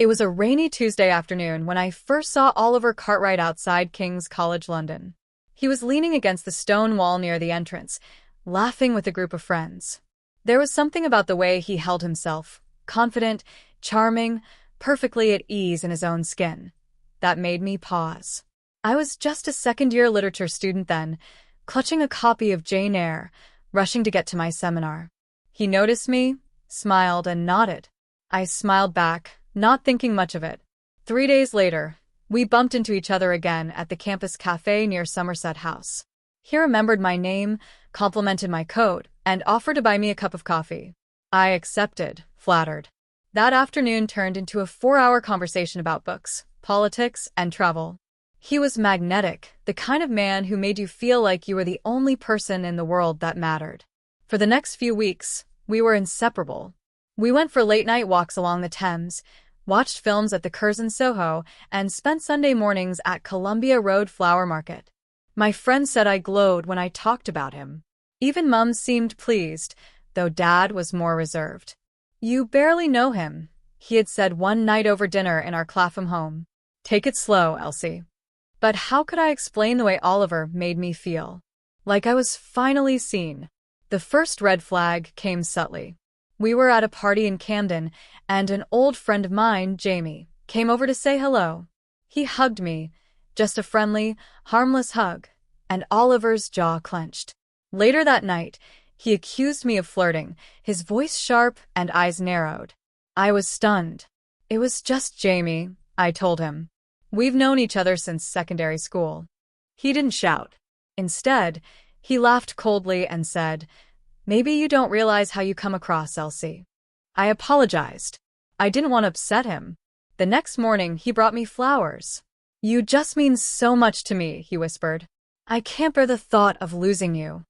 It was a rainy Tuesday afternoon when I first saw Oliver Cartwright outside King's College London. He was leaning against the stone wall near the entrance, laughing with a group of friends. There was something about the way he held himself, confident, charming, perfectly at ease in his own skin, that made me pause. I was just a second-year literature student then, clutching a copy of Jane Eyre, rushing to get to my seminar. He noticed me, smiled, and nodded. I smiled back, not thinking much of it. 3 days later, we bumped into each other again at the campus cafe near Somerset House. He remembered my name, complimented my coat, and offered to buy me a cup of coffee. I accepted, flattered. That afternoon turned into a 4-hour conversation about books, politics, and travel. He was magnetic, the kind of man who made you feel like you were the only person in the world that mattered. For the next few weeks, we were inseparable. We went for late-night walks along the Thames, watched films at the Curzon Soho, and spent Sunday mornings at Columbia Road Flower Market. My friends said I glowed when I talked about him. Even Mum seemed pleased, though Dad was more reserved. "You barely know him," he had said one night over dinner in our Clapham home. "Take it slow, Elsie." But how could I explain the way Oliver made me feel? Like I was finally seen. The first red flag came subtly. We were at a party in Camden, and an old friend of mine, Jamie, came over to say hello. He hugged me, just a friendly, harmless hug, and Oliver's jaw clenched. Later that night, he accused me of flirting, his voice sharp and eyes narrowed. I was stunned. "It was just Jamie," I told him. "We've known each other since secondary school." He didn't shout. Instead, he laughed coldly and said, "Maybe you don't realize how you come across, Elsie." I apologized. I didn't want to upset him. The next morning, he brought me flowers. "You just mean so much to me," he whispered. "I can't bear the thought of losing you."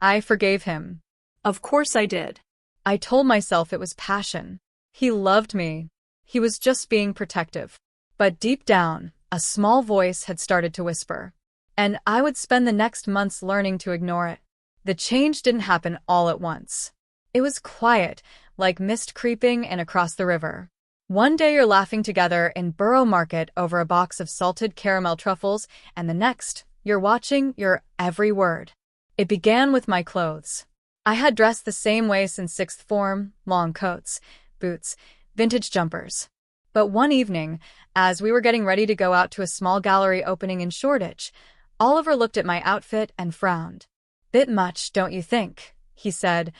I forgave him. Of course I did. I told myself it was passion. He loved me. He was just being protective. But deep down, a small voice had started to whisper. And I would spend the next months learning to ignore it. The change didn't happen all at once. It was quiet, like mist creeping in across the river. One day you're laughing together in Borough Market over a box of salted caramel truffles, and the next, you're watching your every word. It began with my clothes. I had dressed the same way since sixth form, long coats, boots, vintage jumpers. But one evening, as we were getting ready to go out to a small gallery opening in Shoreditch, Oliver looked at my outfit and frowned. "Bit much, don't you think?" he said,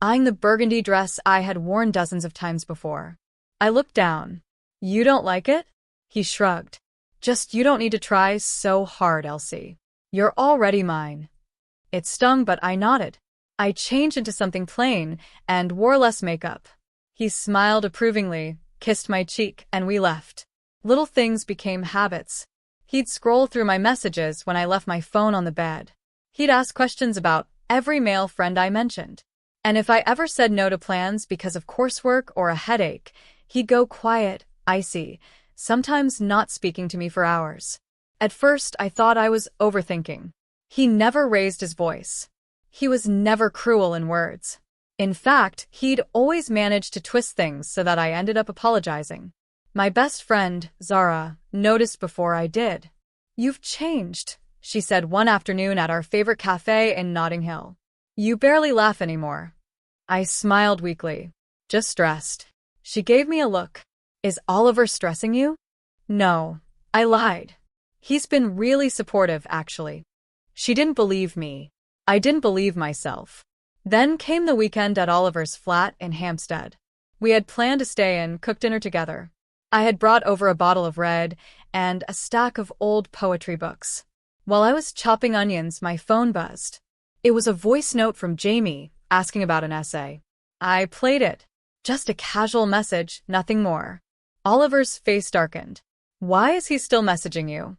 eyeing the burgundy dress I had worn dozens of times before. I looked down. "You don't like it?" He shrugged. "Just you don't need to try so hard, Elsie. You're already mine." It stung, but I nodded. I changed into something plain and wore less makeup. He smiled approvingly, kissed my cheek, and we left. Little things became habits. He'd scroll through my messages when I left my phone on the bed. He'd ask questions about every male friend I mentioned. And if I ever said no to plans because of coursework or a headache, he'd go quiet, icy, sometimes not speaking to me for hours. At first, I thought I was overthinking. He never raised his voice. He was never cruel in words. In fact, he'd always managed to twist things so that I ended up apologizing. My best friend, Zara, noticed before I did. "You've changed," she said one afternoon at our favorite cafe in Notting Hill. "You barely laugh anymore." I smiled weakly. "Just stressed." She gave me a look. "Is Oliver stressing you?" "No," I lied. "He's been really supportive, actually." She didn't believe me. I didn't believe myself. Then came the weekend at Oliver's flat in Hampstead. We had planned to stay and cook dinner together. I had brought over a bottle of red and a stack of old poetry books. While I was chopping onions, my phone buzzed. It was a voice note from Jamie, asking about an essay. I played it. Just a casual message, nothing more. Oliver's face darkened. "Why is he still messaging you?"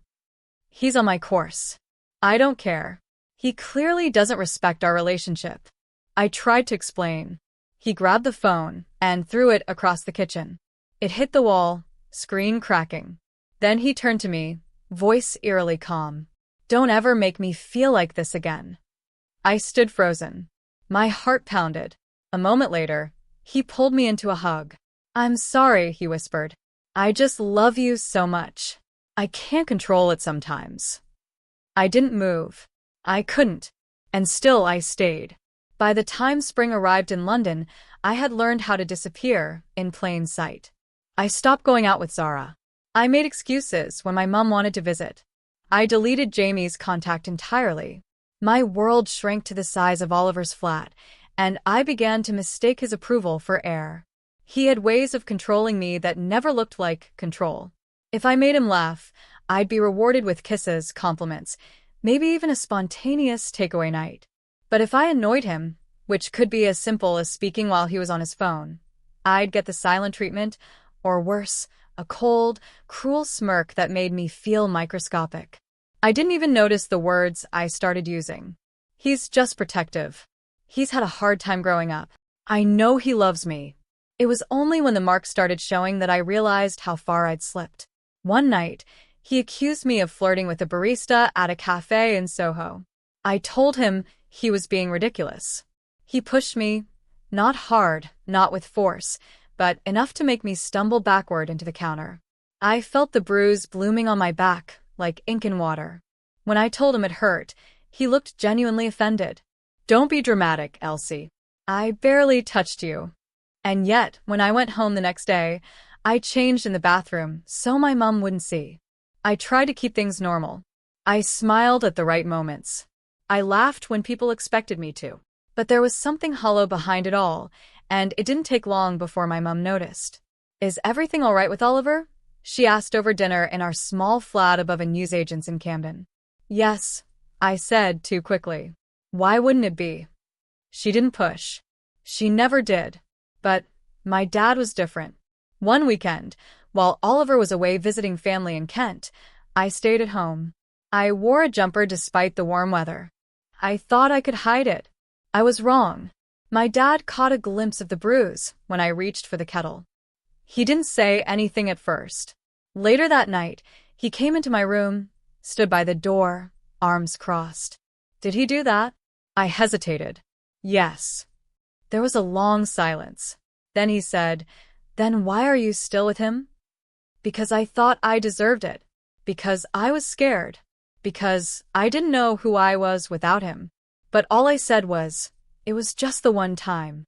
"He's on my course." "I don't care. He clearly doesn't respect our relationship." I tried to explain. He grabbed the phone and threw it across the kitchen. It hit the wall, screen cracking. Then he turned to me, voice eerily calm. "Don't ever make me feel like this again." I stood frozen. My heart pounded. A moment later, he pulled me into a hug. "I'm sorry," he whispered. I just love you so much. I can't control it sometimes. I didn't move. I couldn't. And still I stayed. By the time spring arrived in London, I had learned how to disappear in plain sight. I stopped going out with Zara. I made excuses when my mom wanted to visit. I deleted Jamie's contact entirely. My world shrank to the size of Oliver's flat, and I began to mistake his approval for air. He had ways of controlling me that never looked like control. If I made him laugh, I'd be rewarded with kisses, compliments, maybe even a spontaneous takeaway night. But if I annoyed him, which could be as simple as speaking while he was on his phone, I'd get the silent treatment, or worse, a cold, cruel smirk that made me feel microscopic. I didn't even notice the words I started using. He's just protective. He's had a hard time growing up. I know he loves me. It was only when the marks started showing that I realized how far I'd slipped. One night, he accused me of flirting with a barista at a cafe in Soho. I told him he was being ridiculous. He pushed me, not hard, not with force, but enough to make me stumble backward into the counter. I felt the bruise blooming on my back, like ink in water. When I told him it hurt, he looked genuinely offended. "Don't be dramatic, Elsie. I barely touched you." And yet, when I went home the next day, I changed in the bathroom so my mom wouldn't see. I tried to keep things normal. I smiled at the right moments. I laughed when people expected me to. But there was something hollow behind it all, and it didn't take long before my mom noticed. "Is everything all right with Oliver?" she asked over dinner in our small flat above a newsagent's in Camden. "Yes," I said too quickly. "Why wouldn't it be?" She didn't push. She never did. But my dad was different. One weekend, while Oliver was away visiting family in Kent, I stayed at home. I wore a jumper despite the warm weather. I thought I could hide it. I was wrong. My dad caught a glimpse of the bruise when I reached for the kettle. He didn't say anything at first. Later that night, he came into my room, stood by the door, arms crossed. Did he do that? I hesitated. Yes. There was a long silence. Then he said, "Then why are you still with him?" "Because I thought I deserved it. Because I was scared. Because I didn't know who I was without him." But all I said was, "It was just the one time."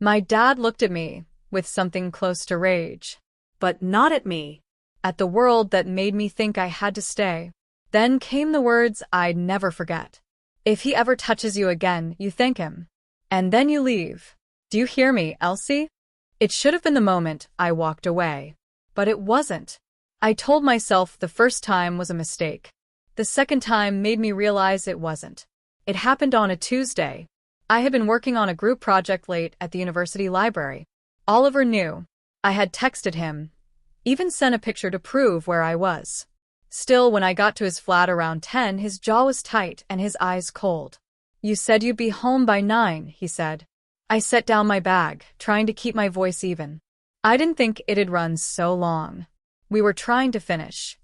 My dad looked at me with something close to rage. But not at me. At the world that made me think I had to stay. Then came the words I'd never forget. "If he ever touches you again, you thank him. And then you leave. Do you hear me, Elsie?" It should have been the moment I walked away. But it wasn't. I told myself the first time was a mistake. The second time made me realize it wasn't. It happened on a Tuesday. I had been working on a group project late at the university library. Oliver knew. I had texted him, even sent a picture to prove where I was. Still, when I got to his flat around 10, his jaw was tight and his eyes cold. "You said you'd be home by 9, he said. I set down my bag, trying to keep my voice even. I didn't think it'd run so long. We were trying to finish.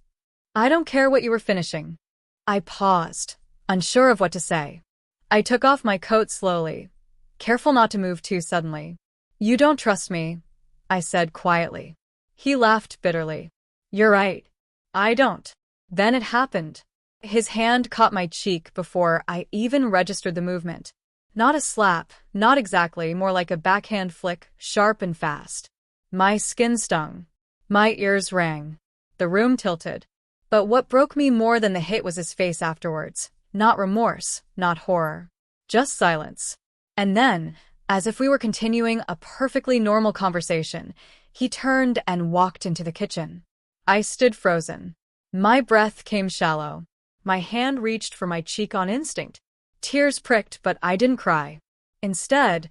"I don't care what you were finishing." I paused, unsure of what to say. I took off my coat slowly, careful not to move too suddenly. "You don't trust me," I said quietly. He laughed bitterly. "You're right. I don't." Then it happened. His hand caught my cheek before I even registered the movement. Not a slap, not exactly, more like a backhand flick, sharp and fast. My skin stung. My ears rang. The room tilted. But what broke me more than the hit was his face afterwards. Not remorse, not horror. Just silence. And then, as if we were continuing a perfectly normal conversation, he turned and walked into the kitchen. I stood frozen. My breath came shallow. My hand reached for my cheek on instinct. Tears pricked, but I didn't cry. Instead,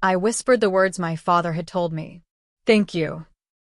I whispered the words my father had told me. "Thank you."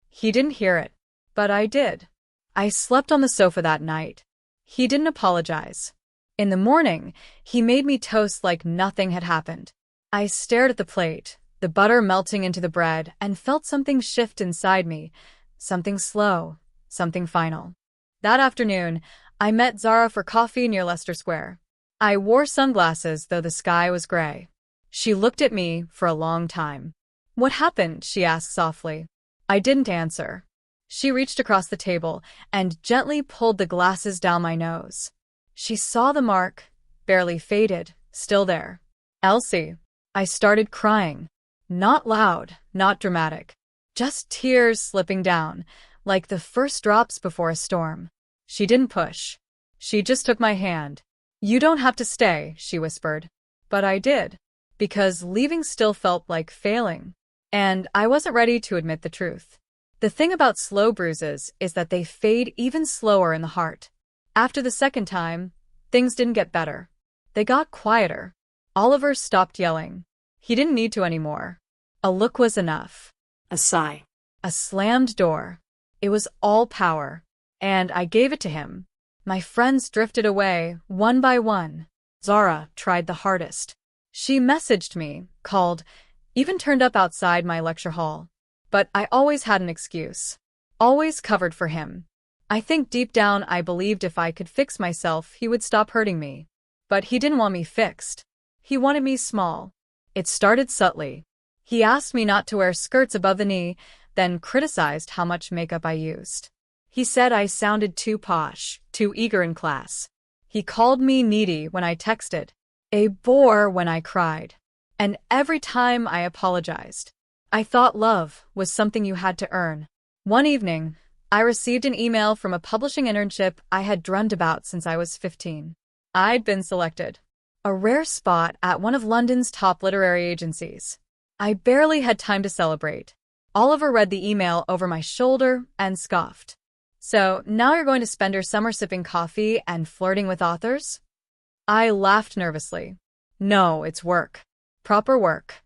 He didn't hear it, but I did. I slept on the sofa that night. He didn't apologize. In the morning, he made me toast like nothing had happened. I stared at the plate, the butter melting into the bread, and felt something shift inside me. Something slow, something final. That afternoon, I met Zara for coffee near Leicester Square. I wore sunglasses, though the sky was gray. She looked at me for a long time. "What happened?" she asked softly. I didn't answer. She reached across the table and gently pulled the glasses down my nose. She saw the mark, barely faded, still there. Elsie. I started crying. Not loud, not dramatic. Just tears slipping down, like the first drops before a storm. She didn't push. She just took my hand. You don't have to stay, she whispered. But I did. Because leaving still felt like failing. And I wasn't ready to admit the truth. The thing about slow bruises is that they fade even slower in the heart. After the second time, things didn't get better. They got quieter. Oliver stopped yelling. He didn't need to anymore. A look was enough. A sigh. A slammed door. It was all power. And I gave it to him. My friends drifted away, one by one. Zara tried the hardest. She messaged me, called, even turned up outside my lecture hall. But I always had an excuse. Always covered for him. I think deep down I believed if I could fix myself, he would stop hurting me. But he didn't want me fixed. He wanted me small. It started subtly. He asked me not to wear skirts above the knee, then criticized how much makeup I used. He said I sounded too posh, too eager in class. He called me needy when I texted, a bore when I cried. And every time I apologized. I thought love was something you had to earn. One evening, I received an email from a publishing internship I had dreamed about since I was 15. I'd been selected. A rare spot at one of London's top literary agencies. I barely had time to celebrate. Oliver read the email over my shoulder and scoffed. So, now you're going to spend your summer sipping coffee and flirting with authors? I laughed nervously. No, it's work. Proper work.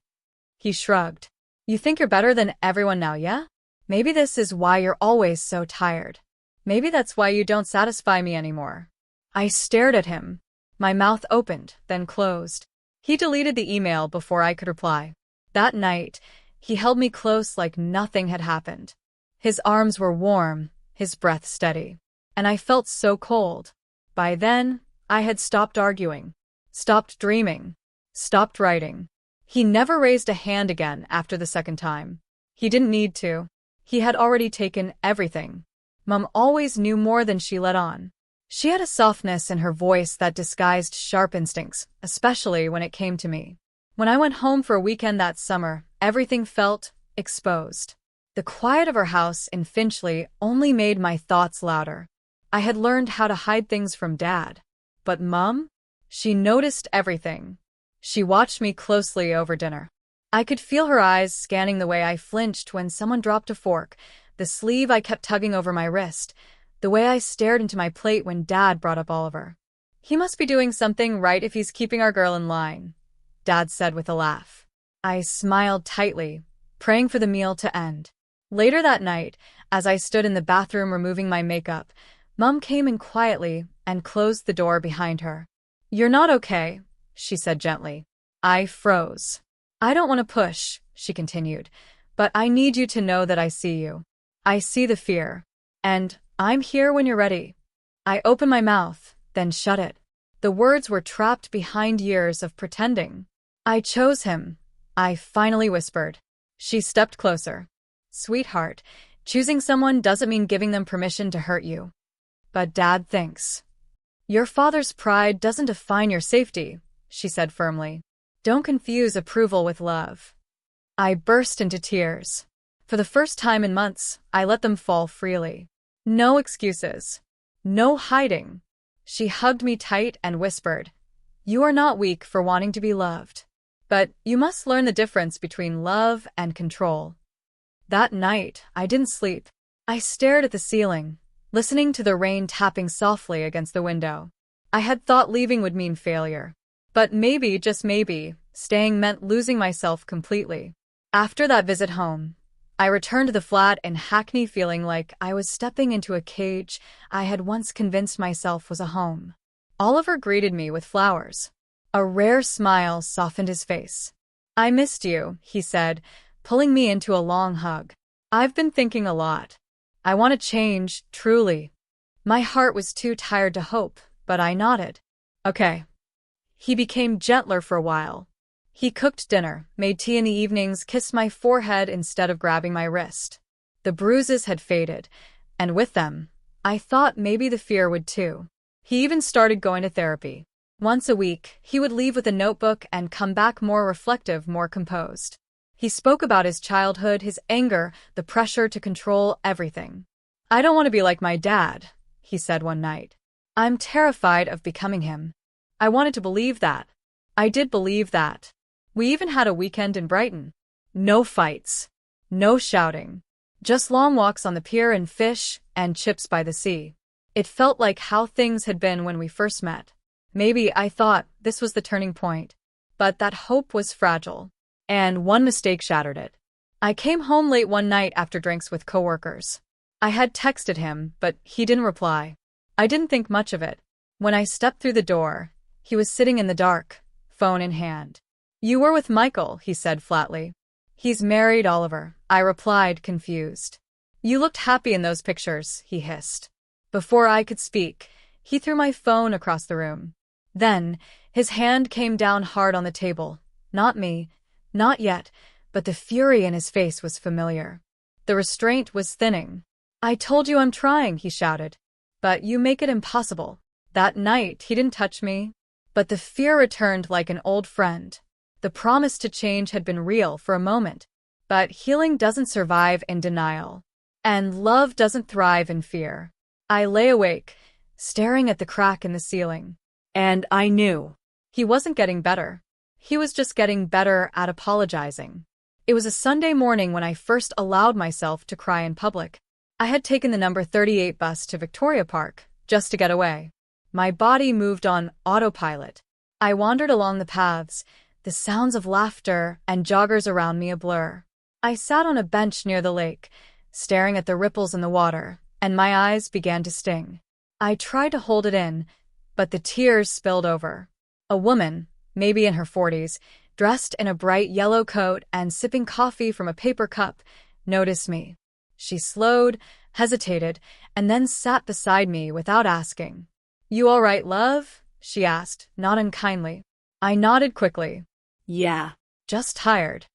He shrugged. You think you're better than everyone now, yeah? Maybe this is why you're always so tired. Maybe that's why you don't satisfy me anymore. I stared at him. My mouth opened, then closed. He deleted the email before I could reply. That night, he held me close like nothing had happened. His arms were warm, his breath steady. And I felt so cold. By then, I had stopped arguing, stopped dreaming, stopped writing. He never raised a hand again after the second time. He didn't need to. He had already taken everything. Mom always knew more than she let on. She had a softness in her voice that disguised sharp instincts, especially when it came to me. When I went home for a weekend that summer, everything felt exposed. The quiet of her house in Finchley only made my thoughts louder. I had learned how to hide things from Dad. But Mom? She noticed everything. She watched me closely over dinner. I could feel her eyes scanning the way I flinched when someone dropped a fork, the sleeve I kept tugging over my wrist, the way I stared into my plate when Dad brought up Oliver. He must be doing something right if he's keeping our girl in line, Dad said with a laugh. I smiled tightly, praying for the meal to end. Later that night, as I stood in the bathroom removing my makeup, Mom came in quietly and closed the door behind her. You're not okay, she said gently. I froze. I don't want to push, she continued, but I need you to know that I see you. I see the fear. And I'm here when you're ready. I opened my mouth, then shut it. The words were trapped behind years of pretending. I chose him, I finally whispered. She stepped closer. Sweetheart, choosing someone doesn't mean giving them permission to hurt you. But Dad thinks. Your father's pride doesn't define your safety, she said firmly. Don't confuse approval with love. I burst into tears. For the first time in months, I let them fall freely. No excuses. No hiding. She hugged me tight and whispered, You are not weak for wanting to be loved. But you must learn the difference between love and control. That night, I didn't sleep. I stared at the ceiling, listening to the rain tapping softly against the window. I had thought leaving would mean failure. But maybe, just maybe, staying meant losing myself completely. After that visit home, I returned to the flat in Hackney feeling like I was stepping into a cage I had once convinced myself was a home. Oliver greeted me with flowers. A rare smile softened his face. I missed you, he said, pulling me into a long hug. I've been thinking a lot. I want to change, truly. My heart was too tired to hope, but I nodded. Okay. He became gentler for a while. He cooked dinner, made tea in the evenings, kissed my forehead instead of grabbing my wrist. The bruises had faded, and with them, I thought maybe the fear would too. He even started going to therapy. Once a week, he would leave with a notebook and come back more reflective, more composed. He spoke about his childhood, his anger, the pressure to control everything. "I don't want to be like my dad," he said one night. "I'm terrified of becoming him." I wanted to believe that. I did believe that. We even had a weekend in Brighton. No fights. No shouting. Just long walks on the pier and fish and chips by the sea. It felt like how things had been when we first met. Maybe I thought this was the turning point. But that hope was fragile. And one mistake shattered it. I came home late one night after drinks with coworkers. I had texted him, but he didn't reply. I didn't think much of it. When I stepped through the door, he was sitting in the dark, phone in hand. "You were with Michael," he said flatly. "He's married Oliver," I replied, confused. "You looked happy in those pictures," he hissed. Before I could speak, he threw my phone across the room. Then, his hand came down hard on the table. Not me, not yet, but the fury in his face was familiar. The restraint was thinning. "I told you I'm trying," he shouted. "But you make it impossible." That night, he didn't touch me, but the fear returned like an old friend. The promise to change had been real for a moment, but healing doesn't survive in denial, and love doesn't thrive in fear. I lay awake, staring at the crack in the ceiling, and I knew he wasn't getting better. He was just getting better at apologizing. It was a Sunday morning when I first allowed myself to cry in public. I had taken the number 38 bus to Victoria Park, just to get away. My body moved on autopilot. I wandered along the paths, the sounds of laughter and joggers around me a blur. I sat on a bench near the lake, staring at the ripples in the water, and my eyes began to sting. I tried to hold it in, but the tears spilled over. A woman, maybe in her 40s, dressed in a bright yellow coat and sipping coffee from a paper cup, noticed me. She slowed, hesitated, and then sat beside me without asking. "You all right, love?" she asked, not unkindly. I nodded quickly. "Yeah, just tired."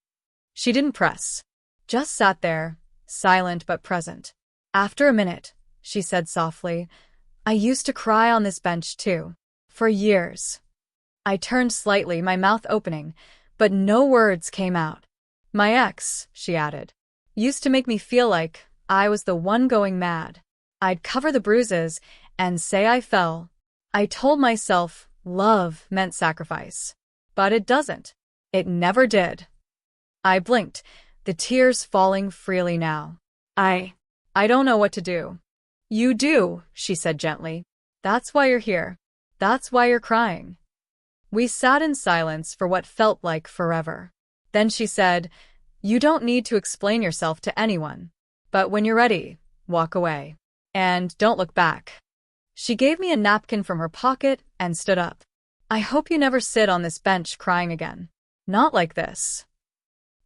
She didn't press. Just sat there, silent but present. After a minute, she said softly, "I used to cry on this bench too. For years." I turned slightly, my mouth opening, but no words came out. "My ex," she added, "used to make me feel like I was the one going mad. I'd cover the bruises and say I fell. I told myself love meant sacrifice. But it doesn't. It never did." I blinked, the tears falling freely now. I don't know what to do." "You do," she said gently. "That's why you're here. That's why you're crying." We sat in silence for what felt like forever. Then she said, "You don't need to explain yourself to anyone. But when you're ready, walk away. And don't look back." She gave me a napkin from her pocket and stood up. "I hope you never sit on this bench crying again. Not like this."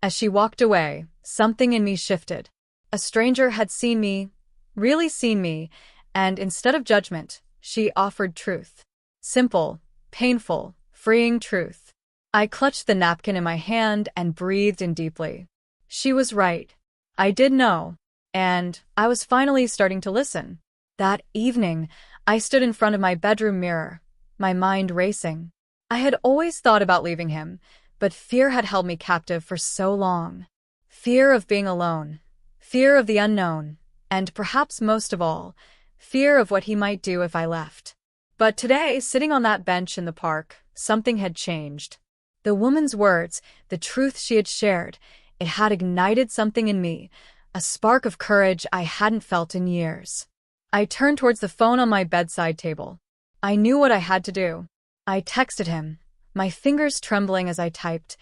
As she walked away, something in me shifted. A stranger had seen me, really seen me, and instead of judgment, she offered truth. Simple, painful, freeing truth. I clutched the napkin in my hand and breathed in deeply. She was right. I did know. And I was finally starting to listen. That evening, I stood in front of my bedroom mirror, my mind racing. I had always thought about leaving him, but fear had held me captive for so long. Fear of being alone, fear of the unknown, and perhaps most of all, fear of what he might do if I left. But today, sitting on that bench in the park, something had changed. The woman's words, the truth she had shared, it had ignited something in me, a spark of courage I hadn't felt in years. I turned towards the phone on my bedside table. I knew what I had to do. I texted him, my fingers trembling as I typed,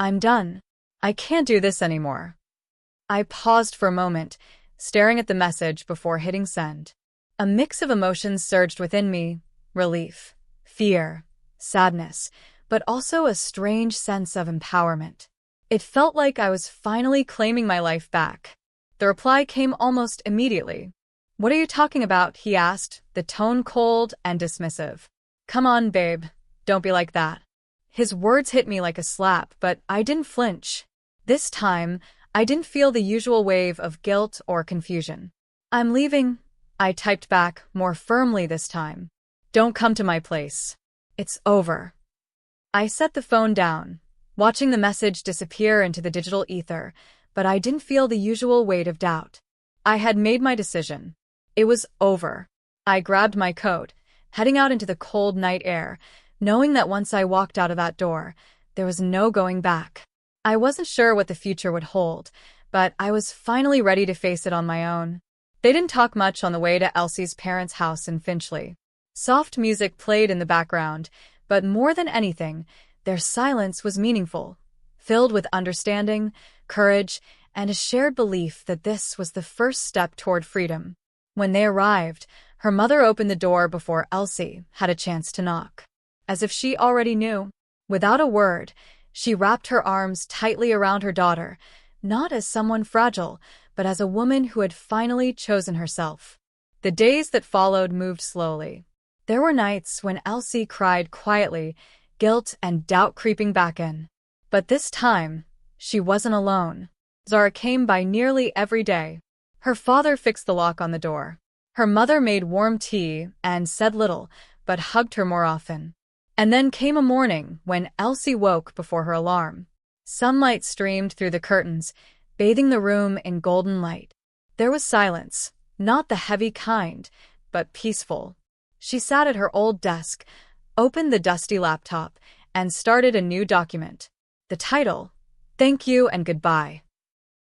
"I'm done. I can't do this anymore." I paused for a moment, staring at the message before hitting send. A mix of emotions surged within me, relief, fear, sadness, but also a strange sense of empowerment. It felt like I was finally claiming my life back. The reply came almost immediately. "What are you talking about?" he asked, the tone cold and dismissive. "Come on, babe. Don't be like that." His words hit me like a slap, but I didn't flinch. This time, I didn't feel the usual wave of guilt or confusion. "I'm leaving," I typed back, more firmly this time. "Don't come to my place. It's over." I set the phone down, watching the message disappear into the digital ether, but I didn't feel the usual weight of doubt. I had made my decision. It was over. I grabbed my coat, heading out into the cold night air, knowing that once I walked out of that door, there was no going back. I wasn't sure what the future would hold, but I was finally ready to face it on my own. They didn't talk much on the way to Elsie's parents' house in Finchley. Soft music played in the background, but more than anything, their silence was meaningful, filled with understanding, courage, and a shared belief that this was the first step toward freedom. When they arrived, her mother opened the door before Elsie had a chance to knock. As if she already knew. Without a word, she wrapped her arms tightly around her daughter, not as someone fragile, but as a woman who had finally chosen herself. The days that followed moved slowly. There were nights when Elsie cried quietly, guilt and doubt creeping back in. But this time, she wasn't alone. Zara came by nearly every day. Her father fixed the lock on the door. Her mother made warm tea and said little, but hugged her more often. And then came a morning when Elsie woke before her alarm. Sunlight streamed through the curtains, bathing the room in golden light. There was silence, not the heavy kind, but peaceful. She sat at her old desk, opened the dusty laptop, and started a new document. The title, "Thank You and Goodbye."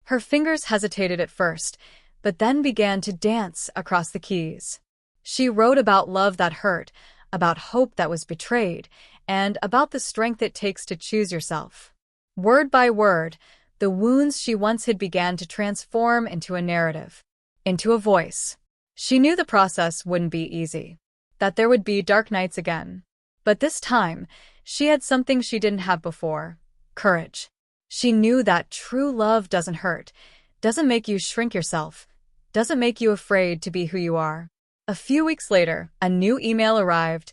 Her fingers hesitated at first, but then began to dance across the keys. She wrote about love that hurt, about hope that was betrayed, and about the strength it takes to choose yourself. Word by word, the wounds she once hid began to transform into a narrative, into a voice. She knew the process wouldn't be easy, that there would be dark nights again. But this time, she had something she didn't have before: courage. She knew that true love doesn't hurt, doesn't make you shrink yourself, doesn't make you afraid to be who you are. A few weeks later, a new email arrived,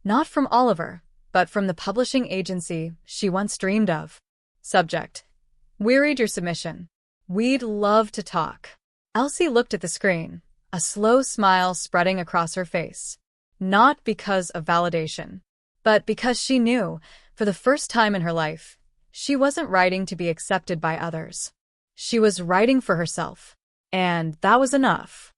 not from Oliver, but from the publishing agency she once dreamed of. Subject: "We read your submission. We'd love to talk." Elsie looked at the screen, a slow smile spreading across her face. Not because of validation, but because she knew, for the first time in her life, she wasn't writing to be accepted by others. She was writing for herself, and that was enough.